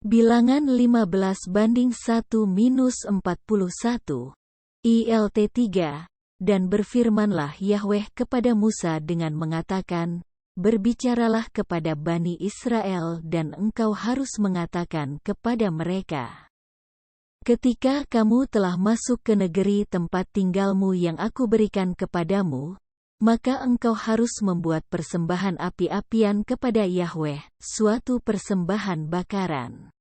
Bilangan 15:1-41, ILT 3, dan berfirmanlah Yahweh kepada Musa dengan mengatakan, berbicaralah kepada Bani Israel dan engkau harus mengatakan kepada mereka. Ketika kamu telah masuk ke negeri tempat tinggalmu yang aku berikan kepadamu, maka engkau harus membuat persembahan api-apian kepada Yahweh, suatu persembahan bakaran,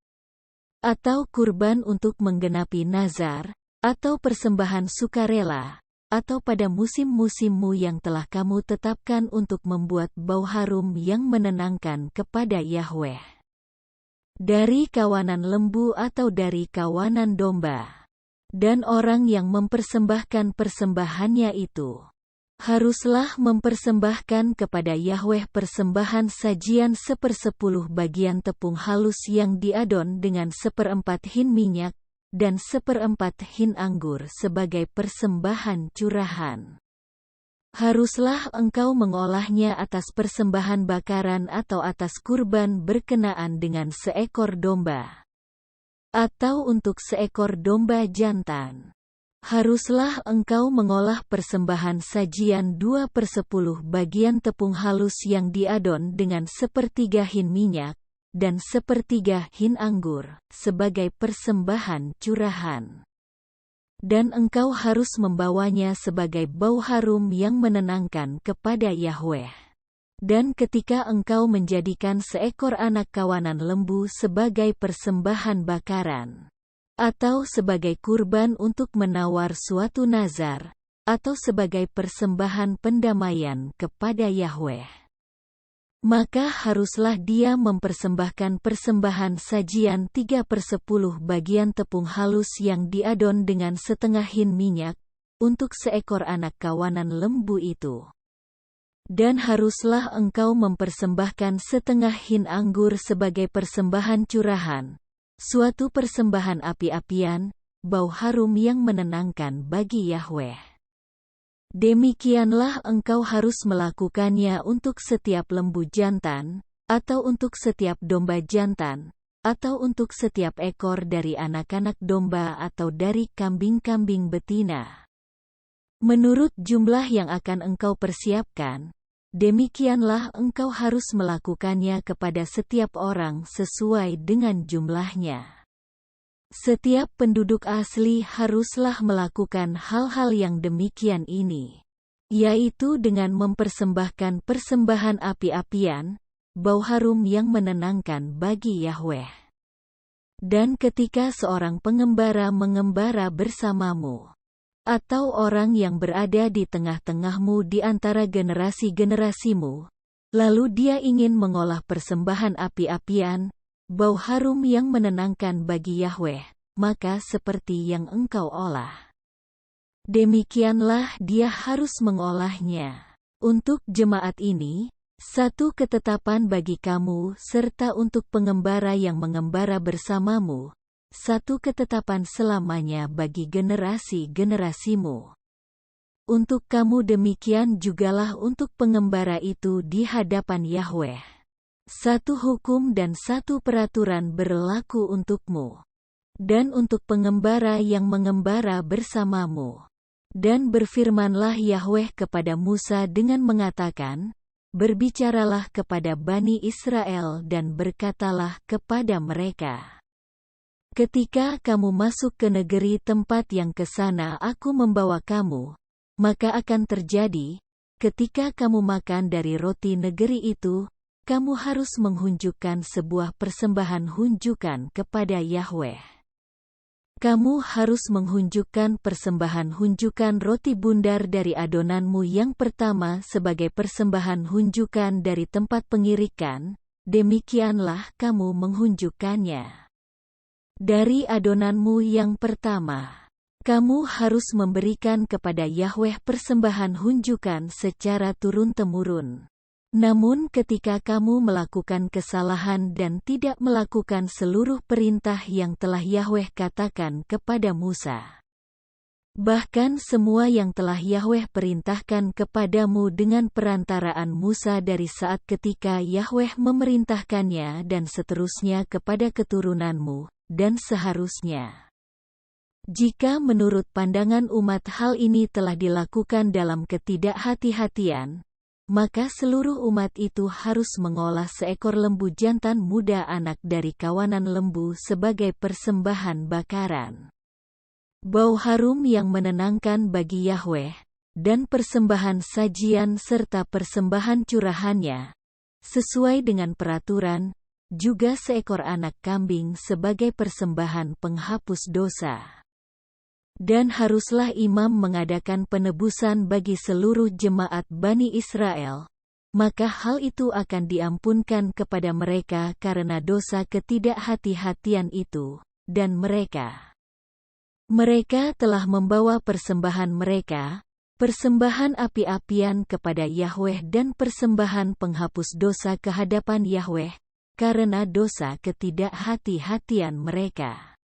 atau kurban untuk menggenapi nazar, atau persembahan sukarela, atau pada musim-musimmu yang telah kamu tetapkan untuk membuat bau harum yang menenangkan kepada Yahweh. Dari kawanan lembu atau dari kawanan domba. Dan orang yang mempersembahkan persembahannya itu haruslah mempersembahkan kepada Yahweh persembahan sajian 1/10 bagian tepung halus yang diadon dengan 1/4 hin minyak, dan 1/4 hin anggur sebagai persembahan curahan. Haruslah engkau mengolahnya atas persembahan bakaran atau atas kurban berkenaan dengan seekor domba, atau untuk seekor domba jantan. Haruslah engkau mengolah persembahan sajian 2/10 bagian tepung halus yang diadon dengan 1/3 hin minyak, dan 1/3 hin anggur, sebagai persembahan curahan. Dan engkau harus membawanya sebagai bau harum yang menenangkan kepada Yahweh. Dan ketika engkau menjadikan seekor anak kawanan lembu sebagai persembahan bakaran, atau sebagai kurban untuk menawar suatu nazar, atau sebagai persembahan pendamaian kepada Yahweh, maka haruslah dia mempersembahkan persembahan sajian 3/10 bagian tepung halus yang diadon dengan 1/2 hin minyak, untuk seekor anak kawanan lembu itu. Dan haruslah engkau mempersembahkan 1/2 hin anggur sebagai persembahan curahan, suatu persembahan api-apian, bau harum yang menenangkan bagi Yahweh. Demikianlah engkau harus melakukannya untuk setiap lembu jantan, atau untuk setiap domba jantan, atau untuk setiap ekor dari anak-anak domba atau dari kambing-kambing betina. Menurut jumlah yang akan engkau persiapkan, demikianlah engkau harus melakukannya kepada setiap orang sesuai dengan jumlahnya. Setiap penduduk asli haruslah melakukan hal-hal yang demikian ini, yaitu dengan mempersembahkan persembahan api-apian, bau harum yang menenangkan bagi Yahweh. Dan ketika seorang pengembara mengembara bersamamu, atau orang yang berada di tengah-tengahmu di antara generasi-generasimu, lalu dia ingin mengolah persembahan api-apian, bau harum yang menenangkan bagi Yahweh, maka seperti yang engkau olah, demikianlah dia harus mengolahnya. Untuk jemaat ini, satu ketetapan bagi kamu serta untuk pengembara yang mengembara bersamamu, satu ketetapan selamanya bagi generasi-generasimu. Untuk kamu demikian jugalah untuk pengembara itu di hadapan Yahweh. Satu hukum dan satu peraturan berlaku untukmu, dan untuk pengembara yang mengembara bersamamu. Dan berfirmanlah Yahweh kepada Musa dengan mengatakan, berbicaralah kepada Bani Israel dan berkatalah kepada mereka, ketika kamu masuk ke negeri tempat yang ke sana aku membawa kamu, maka akan terjadi, ketika kamu makan dari roti negeri itu, kamu harus menghunjukkan sebuah persembahan hunjukan kepada Yahweh. Kamu harus menghunjukkan persembahan hunjukan roti bundar dari adonanmu yang pertama sebagai persembahan hunjukan dari tempat pengirikan, demikianlah kamu menghunjukkannya. Dari adonanmu yang pertama, kamu harus memberikan kepada Yahweh persembahan hunjukan secara turun-temurun. Namun ketika kamu melakukan kesalahan dan tidak melakukan seluruh perintah yang telah Yahweh katakan kepada Musa, Bahkan semua yang telah Yahweh perintahkan kepadamu dengan perantaraan Musa dari saat ketika Yahweh memerintahkannya dan seterusnya kepada keturunanmu, dan seharusnya. Jika menurut pandangan umat hal ini telah dilakukan dalam ketidakhati-hatian, maka seluruh umat itu harus mengolah seekor lembu jantan muda anak dari kawanan lembu sebagai persembahan bakaran. Bau harum yang menenangkan bagi Yahweh, dan persembahan sajian serta persembahan curahannya, sesuai dengan peraturan, juga seekor anak kambing sebagai persembahan penghapus dosa. Dan haruslah imam mengadakan penebusan bagi seluruh jemaat Bani Israel, maka hal itu akan diampunkan kepada mereka karena dosa ketidakhati-hatian itu, dan mereka telah membawa persembahan mereka, persembahan api-apian kepada Yahweh dan persembahan penghapus dosa ke hadapan Yahweh, karena dosa ketidakhati-hatian mereka.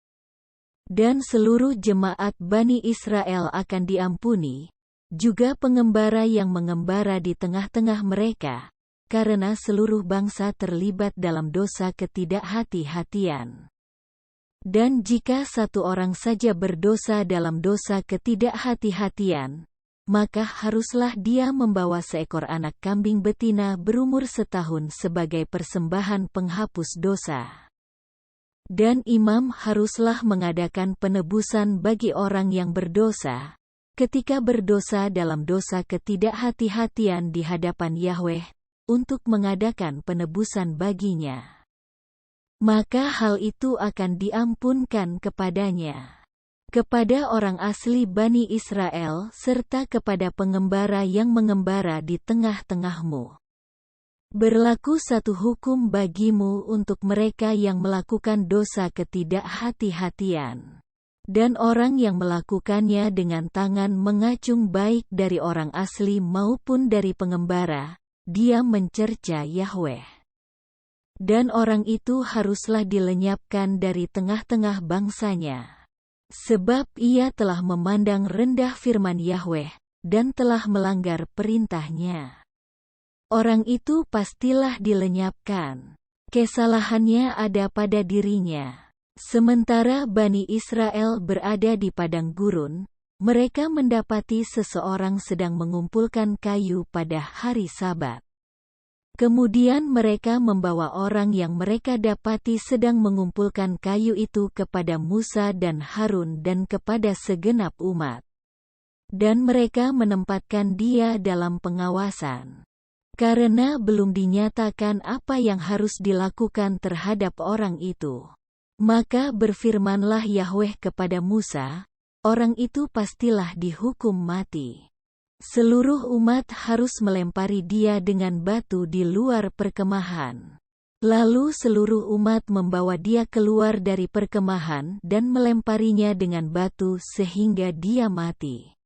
Dan seluruh jemaat Bani Israel akan diampuni, juga pengembara yang mengembara di tengah-tengah mereka, karena seluruh bangsa terlibat dalam dosa ketidakhati-hatian. Dan jika satu orang saja berdosa dalam dosa ketidakhati-hatian, maka haruslah dia membawa seekor anak kambing betina berumur setahun sebagai persembahan penghapus dosa. Dan imam haruslah mengadakan penebusan bagi orang yang berdosa, ketika berdosa dalam dosa ketidakhati-hatian di hadapan Yahweh, untuk mengadakan penebusan baginya. Maka hal itu akan diampunkan kepadanya, kepada orang asli Bani Israel serta kepada pengembara yang mengembara di tengah-tengahmu. Berlaku satu hukum bagimu untuk mereka yang melakukan dosa ketidakhati-hatian. Dan orang yang melakukannya dengan tangan mengacung baik dari orang asli maupun dari pengembara, dia mencerca Yahweh. Dan orang itu haruslah dilenyapkan dari tengah-tengah bangsanya. Sebab ia telah memandang rendah firman Yahweh, dan telah melanggar perintahnya. Orang itu pastilah dilenyapkan. Kesalahannya ada pada dirinya. Sementara Bani Israel berada di padang gurun, mereka mendapati seseorang sedang mengumpulkan kayu pada hari Sabat. Kemudian mereka membawa orang yang mereka dapati sedang mengumpulkan kayu itu kepada Musa dan Harun dan kepada segenap umat. Dan mereka menempatkan dia dalam pengawasan. Karena belum dinyatakan apa yang harus dilakukan terhadap orang itu. Maka berfirmanlah Yahweh kepada Musa, orang itu pastilah dihukum mati. Seluruh umat harus melempari dia dengan batu di luar perkemahan. Lalu seluruh umat membawa dia keluar dari perkemahan dan melemparinya dengan batu sehingga dia mati.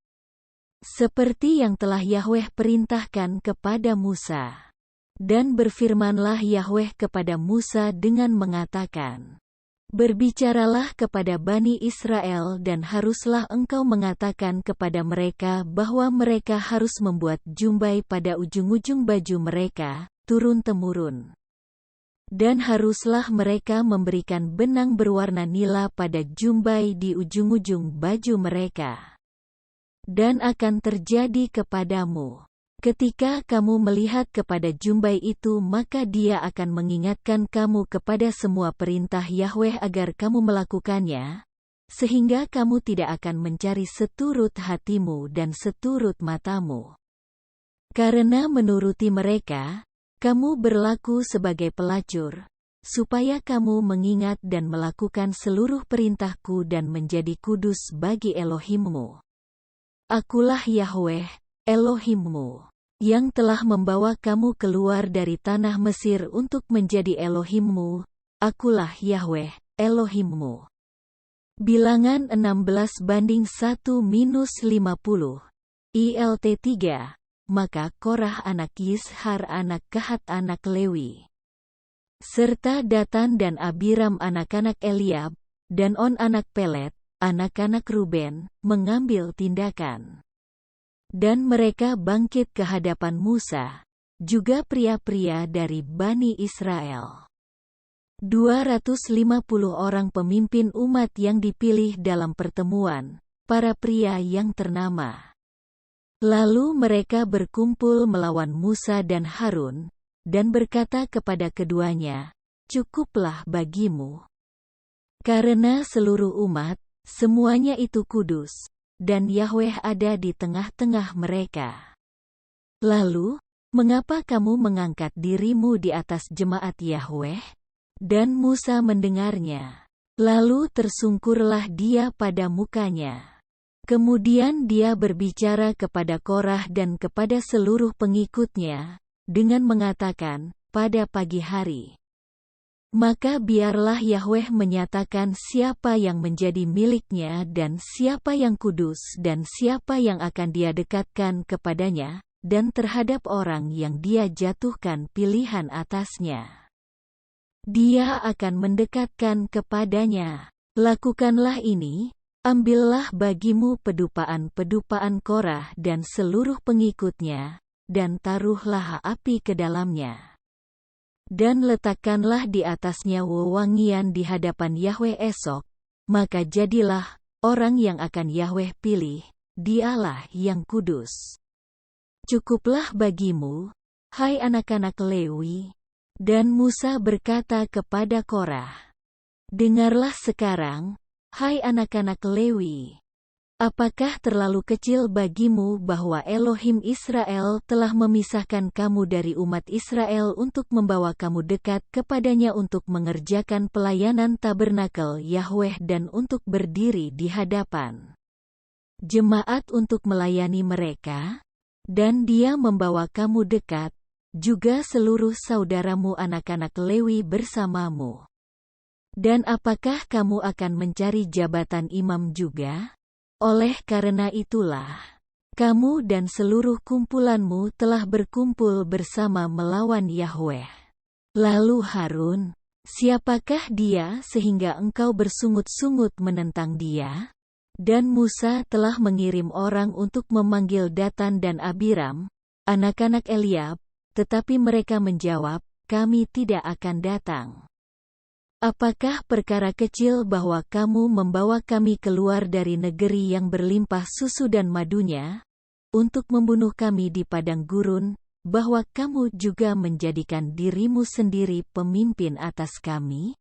Seperti yang telah Yahweh perintahkan kepada Musa. Dan berfirmanlah Yahweh kepada Musa dengan mengatakan, berbicaralah kepada Bani Israel dan haruslah engkau mengatakan kepada mereka bahwa mereka harus membuat jumbai pada ujung-ujung baju mereka, turun-temurun. Dan haruslah mereka memberikan benang berwarna nila pada jumbai di ujung-ujung baju mereka. Dan akan terjadi kepadamu. Ketika kamu melihat kepada jumbai itu maka dia akan mengingatkan kamu kepada semua perintah Yahweh agar kamu melakukannya, sehingga kamu tidak akan mencari seturut hatimu dan seturut matamu. Karena menuruti mereka, kamu berlaku sebagai pelacur, supaya kamu mengingat dan melakukan seluruh perintahku dan menjadi kudus bagi Elohimmu. Akulah Yahweh, Elohimmu, yang telah membawa kamu keluar dari tanah Mesir untuk menjadi Elohimmu. Akulah Yahweh, Elohimmu. Bilangan 16:1-50. ILT 3. Maka Korah anak Yishar anak Kehat anak Lewi, serta Datan dan Abiram anak-anak Eliab, dan On anak Pelet, anak-anak Ruben, mengambil tindakan. Dan mereka bangkit ke hadapan Musa, juga pria-pria dari Bani Israel. 250 orang pemimpin umat yang dipilih dalam pertemuan, para pria yang ternama. Lalu mereka berkumpul melawan Musa dan Harun, dan berkata kepada keduanya, "Cukuplah bagimu. Karena seluruh umat, semuanya itu kudus, dan Yahweh ada di tengah-tengah mereka. Lalu, mengapa kamu mengangkat dirimu di atas jemaat Yahweh?" Dan Musa mendengarnya. Lalu tersungkurlah dia pada mukanya. Kemudian dia berbicara kepada Korah dan kepada seluruh pengikutnya, dengan mengatakan, "Pada pagi hari, maka biarlah Yahweh menyatakan siapa yang menjadi miliknya dan siapa yang kudus dan siapa yang akan dia dekatkan kepadanya, dan terhadap orang yang dia jatuhkan pilihan atasnya. Dia akan mendekatkan kepadanya. Lakukanlah ini, ambillah bagimu pedupaan-pedupaan Korah dan seluruh pengikutnya, dan taruhlah api ke dalamnya. Dan letakkanlah di atasnya wewangian di hadapan Yahweh esok, maka jadilah orang yang akan Yahweh pilih, dialah yang kudus. Cukuplah bagimu, hai anak-anak Lewi." Dan Musa berkata kepada Korah, "Dengarlah sekarang, hai anak-anak Lewi. Apakah terlalu kecil bagimu bahwa Elohim Israel telah memisahkan kamu dari umat Israel untuk membawa kamu dekat kepadanya untuk mengerjakan pelayanan tabernakel Yahweh dan untuk berdiri di hadapan jemaat untuk melayani mereka? Dan dia membawa kamu dekat, juga seluruh saudaramu anak-anak Lewi bersamamu. Dan apakah kamu akan mencari jabatan imam juga? Oleh karena itulah, kamu dan seluruh kumpulanmu telah berkumpul bersama melawan Yahweh." Lalu Harun, "Siapakah dia sehingga engkau bersungut-sungut menentang dia?" Dan Musa telah mengirim orang untuk memanggil Datan dan Abiram, anak-anak Eliab, tetapi mereka menjawab, "Kami tidak akan datang. Apakah perkara kecil bahwa kamu membawa kami keluar dari negeri yang berlimpah susu dan madunya, untuk membunuh kami di padang gurun, bahwa kamu juga menjadikan dirimu sendiri pemimpin atas kami?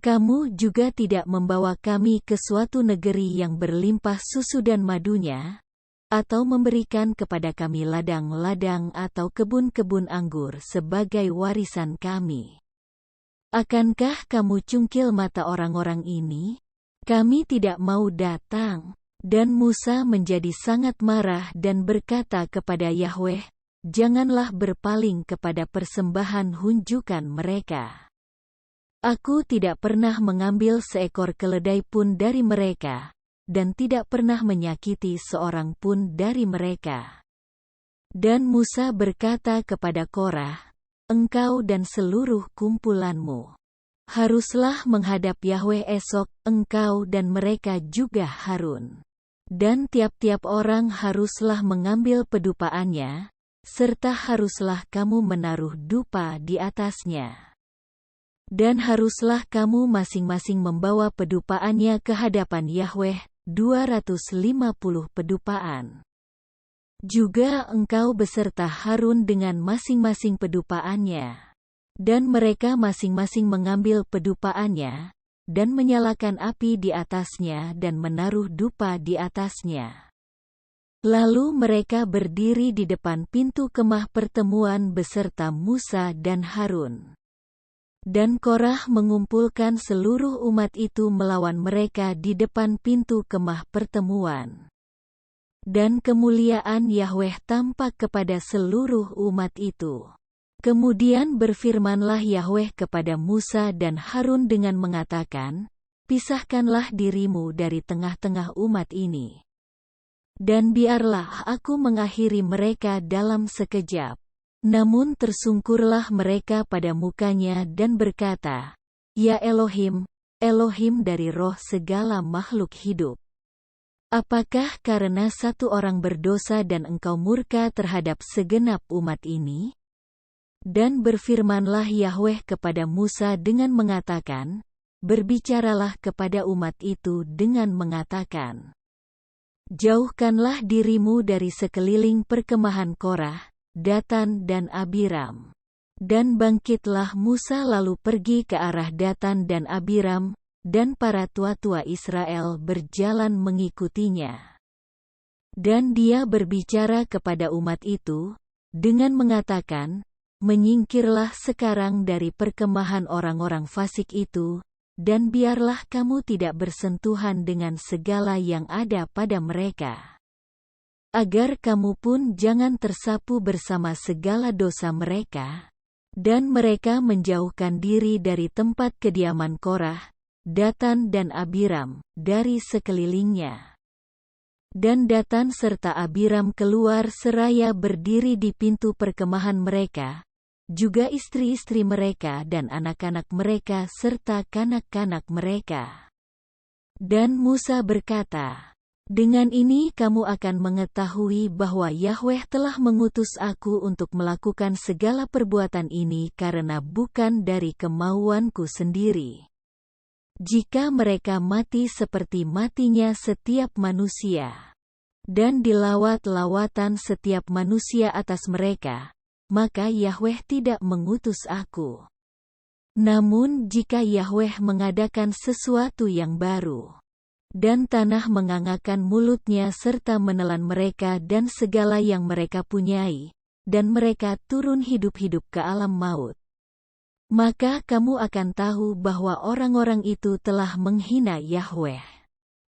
Kamu juga tidak membawa kami ke suatu negeri yang berlimpah susu dan madunya, atau memberikan kepada kami ladang-ladang atau kebun-kebun anggur sebagai warisan kami. Akankah kamu cungkil mata orang-orang ini? Kami tidak mau datang." Dan Musa menjadi sangat marah dan berkata kepada Yahweh, "Janganlah berpaling kepada persembahan hunjukan mereka. Aku tidak pernah mengambil seekor keledai pun dari mereka, dan tidak pernah menyakiti seorang pun dari mereka." Dan Musa berkata kepada Korah, "Engkau dan seluruh kumpulanmu haruslah menghadap Yahweh esok, engkau dan mereka juga Harun. Dan tiap-tiap orang haruslah mengambil pedupaannya, serta haruslah kamu menaruh dupa di atasnya. Dan haruslah kamu masing-masing membawa pedupaannya ke hadapan Yahweh, 250 pedupaan. Juga engkau beserta Harun dengan masing-masing pedupaannya. Dan mereka masing-masing mengambil pedupaannya, dan menyalakan api di atasnya dan menaruh dupa di atasnya. Lalu mereka berdiri di depan pintu kemah pertemuan beserta Musa dan Harun. Dan Korah mengumpulkan seluruh umat itu melawan mereka di depan pintu kemah pertemuan. Dan kemuliaan Yahweh tampak kepada seluruh umat itu. Kemudian berfirmanlah Yahweh kepada Musa dan Harun dengan mengatakan, "Pisahkanlah dirimu dari tengah-tengah umat ini. Dan biarlah aku mengakhiri mereka dalam sekejap." Namun tersungkurlah mereka pada mukanya dan berkata, "Ya Elohim, Elohim dari roh segala makhluk hidup. Apakah karena satu orang berdosa dan engkau murka terhadap segenap umat ini? Dan berfirmanlah Yahweh kepada Musa dengan mengatakan, berbicaralah kepada umat itu dengan mengatakan, jauhkanlah dirimu dari sekeliling perkemahan Korah, Datan dan Abiram. Dan bangkitlah Musa lalu pergi ke arah Datan dan Abiram, dan para tua-tua Israel berjalan mengikutinya. Dan dia berbicara kepada umat itu, dengan mengatakan, menyingkirlah sekarang dari perkemahan orang-orang fasik itu, dan biarlah kamu tidak bersentuhan dengan segala yang ada pada mereka. Agar kamu pun jangan tersapu bersama segala dosa mereka. Dan mereka menjauhkan diri dari tempat kediaman Korah, Datan dan Abiram, dari sekelilingnya. Dan Datan serta Abiram keluar seraya berdiri di pintu perkemahan mereka, juga istri-istri mereka dan anak-anak mereka serta kanak-kanak mereka. Dan Musa berkata, dengan ini kamu akan mengetahui bahwa Yahweh telah mengutus aku untuk melakukan segala perbuatan ini karena bukan dari kemauanku sendiri. Jika mereka mati seperti matinya setiap manusia, dan dilawat-lawatan setiap manusia atas mereka, maka Yahweh tidak mengutus aku. Namun jika Yahweh mengadakan sesuatu yang baru, dan tanah mengangakan mulutnya serta menelan mereka dan segala yang mereka punyai, dan mereka turun hidup-hidup ke alam maut, maka kamu akan tahu bahwa orang-orang itu telah menghina Yahweh.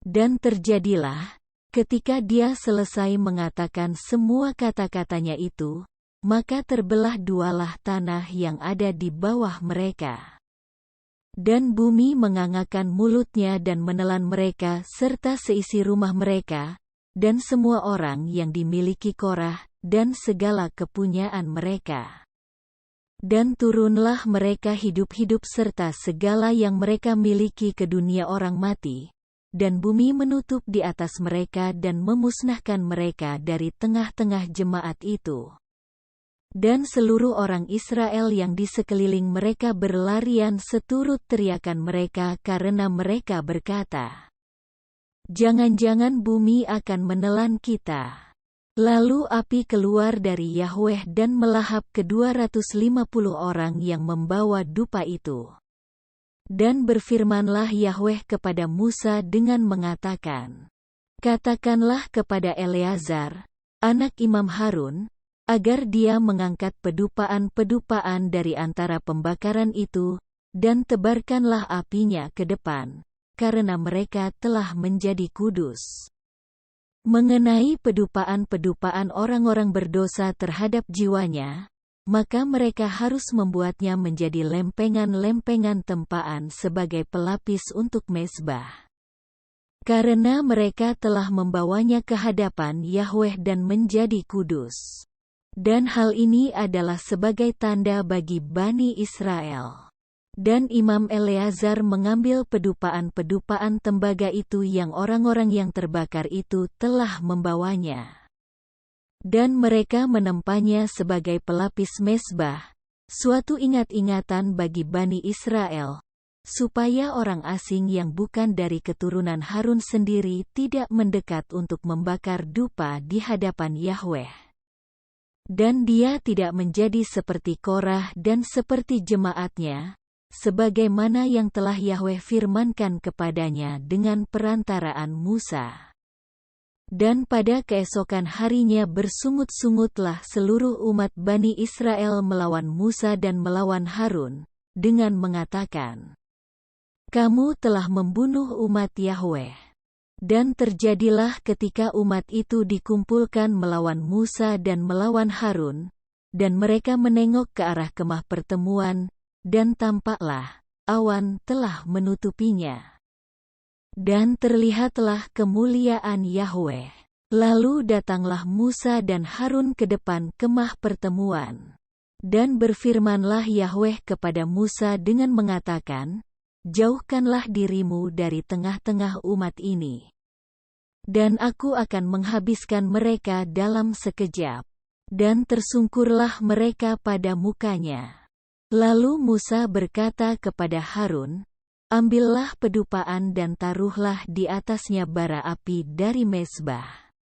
Dan terjadilah, ketika dia selesai mengatakan semua kata-katanya itu, maka terbelah dualah tanah yang ada di bawah mereka. Dan bumi mengangakan mulutnya dan menelan mereka serta seisi rumah mereka, dan semua orang yang dimiliki Korah, dan segala kepunyaan mereka. Dan turunlah mereka hidup-hidup serta segala yang mereka miliki ke dunia orang mati, dan bumi menutup di atas mereka dan memusnahkan mereka dari tengah-tengah jemaat itu. Dan seluruh orang Israel yang di sekeliling mereka berlarian seturut teriakan mereka karena mereka berkata, jangan-jangan bumi akan menelan kita. Lalu api keluar dari Yahweh dan melahap ke-250 orang yang membawa dupa itu. Dan berfirmanlah Yahweh kepada Musa dengan mengatakan, katakanlah kepada Eleazar, anak Imam Harun, agar dia mengangkat pedupaan-pedupaan dari antara pembakaran itu, dan tebarkanlah apinya ke depan, karena mereka telah menjadi kudus. Mengenai pedupaan-pedupaan orang-orang berdosa terhadap jiwanya, maka mereka harus membuatnya menjadi lempengan-lempengan tempaan sebagai pelapis untuk mezbah. Karena mereka telah membawanya ke hadapan Yahweh dan menjadi kudus. Dan hal ini adalah sebagai tanda bagi Bani Israel. Dan Imam Eleazar mengambil pedupaan-pedupaan tembaga itu yang orang-orang yang terbakar itu telah membawanya. Dan mereka menempanya sebagai pelapis mezbah, suatu ingat-ingatan bagi Bani Israel, supaya orang asing yang bukan dari keturunan Harun sendiri tidak mendekat untuk membakar dupa di hadapan Yahweh. Dan dia tidak menjadi seperti Korah dan seperti jemaatnya, sebagaimana yang telah Yahweh firmankan kepadanya dengan perantaraan Musa. Dan pada keesokan harinya bersungut-sungutlah seluruh umat Bani Israel melawan Musa dan melawan Harun, dengan mengatakan, kamu telah membunuh umat Yahweh. Dan terjadilah ketika umat itu dikumpulkan melawan Musa dan melawan Harun, dan mereka menengok ke arah kemah pertemuan, dan tampaklah, awan telah menutupinya. Dan terlihatlah kemuliaan Yahweh. Lalu datanglah Musa dan Harun ke depan kemah pertemuan. Dan berfirmanlah Yahweh kepada Musa dengan mengatakan, jauhkanlah dirimu dari tengah-tengah umat ini. Dan aku akan menghabiskan mereka dalam sekejap. Dan tersungkurlah mereka pada mukanya. Lalu Musa berkata kepada Harun, ambillah pedupaan dan taruhlah di atasnya bara api dari mezbah.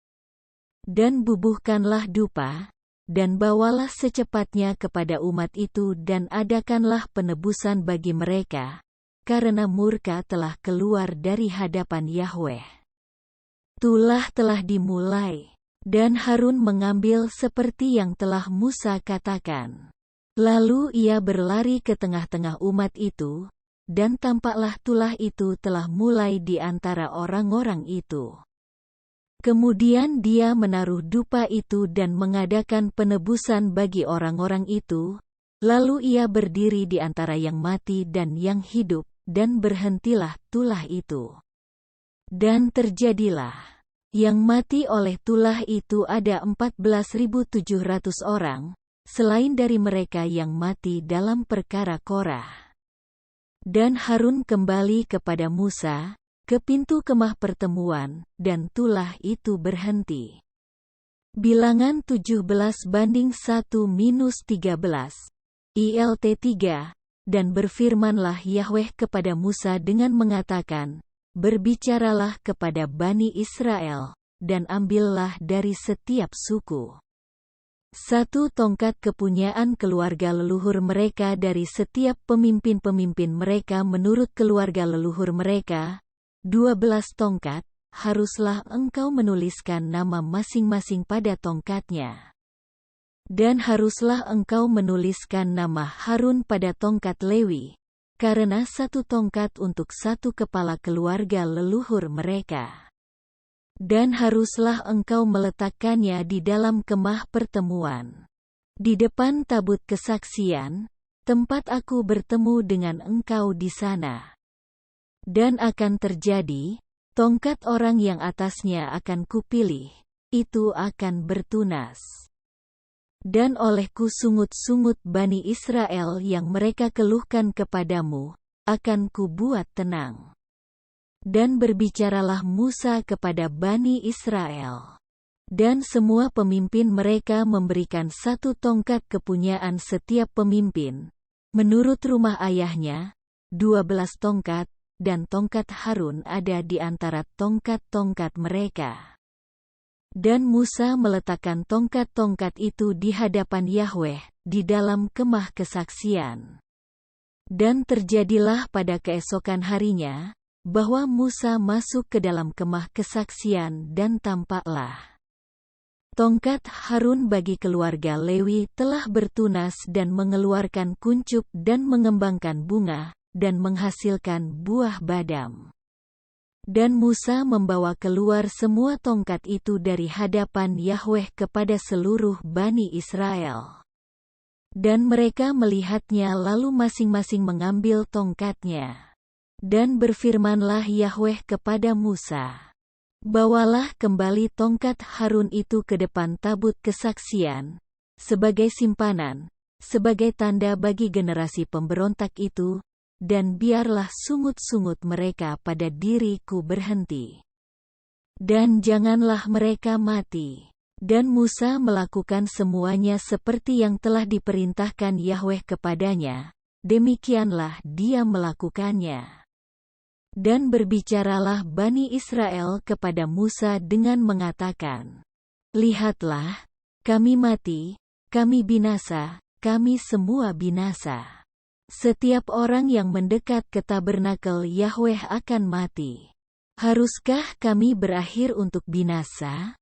Dan bubuhkanlah dupa, dan bawalah secepatnya kepada umat itu dan adakanlah penebusan bagi mereka, karena murka telah keluar dari hadapan Yahweh. Tulah telah dimulai, dan Harun mengambil seperti yang telah Musa katakan. Lalu ia berlari ke tengah-tengah umat itu, dan tampaklah tulah itu telah mulai di antara orang-orang itu. Kemudian dia menaruh dupa itu dan mengadakan penebusan bagi orang-orang itu, lalu ia berdiri di antara yang mati dan yang hidup, dan berhentilah tulah itu. Dan terjadilah, yang mati oleh tulah itu ada 14.700 orang, selain dari mereka yang mati dalam perkara Korah. Dan Harun kembali kepada Musa, ke pintu kemah pertemuan, dan tulah itu berhenti. Bilangan 17:1-13, ILT 3, dan berfirmanlah Yahweh kepada Musa dengan mengatakan, berbicaralah kepada Bani Israel, dan ambillah dari setiap suku 1 tongkat kepunyaan keluarga leluhur mereka dari setiap pemimpin-pemimpin mereka menurut keluarga leluhur mereka, 12 tongkat, haruslah engkau menuliskan nama masing-masing pada tongkatnya. Dan haruslah engkau menuliskan nama Harun pada tongkat Lewi, karena 1 tongkat untuk 1 kepala keluarga leluhur mereka. Dan haruslah engkau meletakkannya di dalam kemah pertemuan, di depan tabut kesaksian, tempat aku bertemu dengan engkau di sana. Dan akan terjadi, tongkat orang yang atasnya akan kupilih, itu akan bertunas. Dan olehku sungut-sungut Bani Israel yang mereka keluhkan kepadamu, akan kubuat tenang. Dan berbicaralah Musa kepada Bani Israel. Dan semua pemimpin mereka memberikan 1 tongkat kepunyaan setiap pemimpin, menurut rumah ayahnya, 12 tongkat, dan tongkat Harun ada di antara tongkat-tongkat mereka. Dan Musa meletakkan tongkat-tongkat itu di hadapan Yahweh, di dalam kemah kesaksian. Dan terjadilah pada keesokan harinya, bahwa Musa masuk ke dalam kemah kesaksian dan tampaklah tongkat Harun bagi keluarga Lewi telah bertunas dan mengeluarkan kuncup dan mengembangkan bunga, dan menghasilkan buah badam. Dan Musa membawa keluar semua tongkat itu dari hadapan Yahweh kepada seluruh Bani Israel. Dan mereka melihatnya lalu masing-masing mengambil tongkatnya. Dan berfirmanlah Yahweh kepada Musa, bawalah kembali tongkat Harun itu ke depan tabut kesaksian, sebagai simpanan, sebagai tanda bagi generasi pemberontak itu, dan biarlah sungut-sungut mereka pada diriku berhenti. Dan janganlah mereka mati. Dan Musa melakukan semuanya seperti yang telah diperintahkan Yahweh kepadanya, demikianlah dia melakukannya. Dan berbicaralah Bani Israel kepada Musa dengan mengatakan, lihatlah, kami mati, kami binasa, kami semua binasa. Setiap orang yang mendekat ke tabernakel Yahweh akan mati. Haruskah kami berakhir untuk binasa?